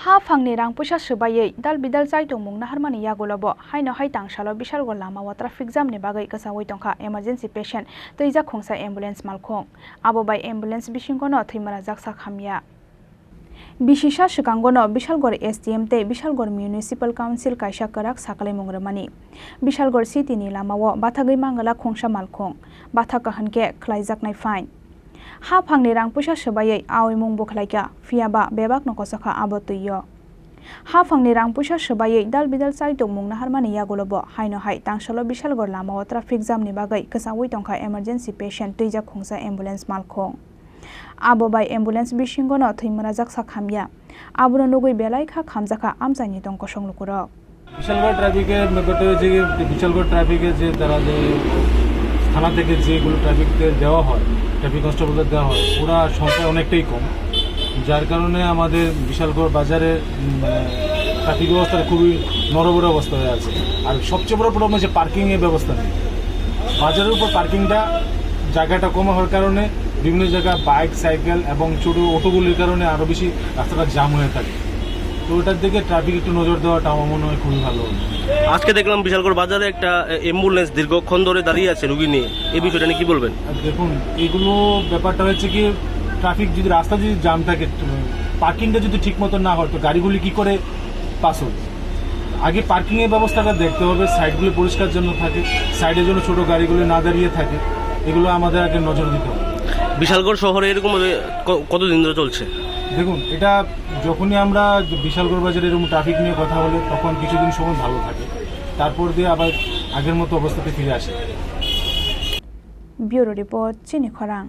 Ha phangni rang puisa subayei dal bidal chai tongmung na harmani yagolobo haino hai tangsalo Bishalgarh Lamao traffic jam ni bagai kasawai tongkha emergency patient Twijak Khongsa ambulance Malkhung abo bai ambulance bisingkono thimara jaksa khamya Bishisha Shikangono Bishalgarh STM te Bishalgarh Municipal Council kaisa karak sakalai mungramani Bishalgarh city ni Lamao bathagai mangala Khongsa Malkhung batha kahanke khlaijak nai fine Ha phangni rang puisa subayei awi mung bukhlaika fiaba bebak no Kwchakha abo tuiyo Ha phangni rang puisa subayei dal bidal chai tongmung na harmani yagolobo haino hai tangsalo Bishalgarh Lamao traffic jam ni bagai kasawai tongkha emergency patient Twijak Khongsa ambulance Malkhung abo bai ambulance bisingono thimara jaksa khamya abro nugui belai kha khamjaka amchani tongko songlukuro Bishalgarh traffic এর ব্যাপারটা যে Bishalgarh traffic এর যে তারা যে থানা থেকে যেগুলো ট্রাফিকতে দেওয়া হয় ট্রাফিক কনস্টেবলদের দেওয়া হয় ওরা সংখ্যা অনেকটাই কম যার কারণে আমাদের Bishalgarh বাজারে ট্রাফিক ব্যবস্থাটা খুবই নড়বড়ে অবস্থা হয়ে আছে আর সবচেয়ে বড় প্রবলেম হচ্ছে পার্কিং এর ব্যবস্থা নেই বাজারের উপর পার্কিংটা জায়গাটা কম হওয়ার কারণে বিভিন্ন জায়গায় বাইক সাইকেল এবং ছোট অটোগুলির কারণে আরো বেশি রাস্তাটা জ্যাম হয়ে থাকে তো ওটার দিকে ট্রাফিক একটু নজর দেওয়াটা আমার মনে হয় খুবই ভালো আজকে দেখলাম Bishalgarh বাজারে একটা অ্যাম্বুলেন্স দীর্ঘক্ষণ ধরে দাঁড়িয়ে আছে রোগী নিয়ে এই বিষয়টা নিয়ে কি বলবেন দেখুন এগুলো ব্যাপারটা হচ্ছে কি ট্রাফিক যদি রাস্তা যদি জ্যাম থাকে পার্কিংটা যদি ঠিকমতো না হয় তো গাড়িগুলি কি করে পাস হবে আগে পার্কিং এর ব্যবস্থাটা দেখতে হবে সাইডগুলো পরিষ্কার জন্য থাকে সাইডের জন্য ছোট গাড়িগুলো না দাঁড়িয়ে থাকে এগুলো আমাদের আগে নজর দিতে হবে Bishalgarh শহরে এরকম কতদিন ধরে চলছে দেখুন এটা যখনই আমরা Bishalgarh বাজারে এরকম ট্রাফিক নিয়ে কথা বলে তখন কিছুদিন সময় ভালো থাকে তারপর দিয়ে আবার আগের মতো অবস্থাতে ফিরে আসে ব্যুরো রিপোর্ট চিনি খরাং।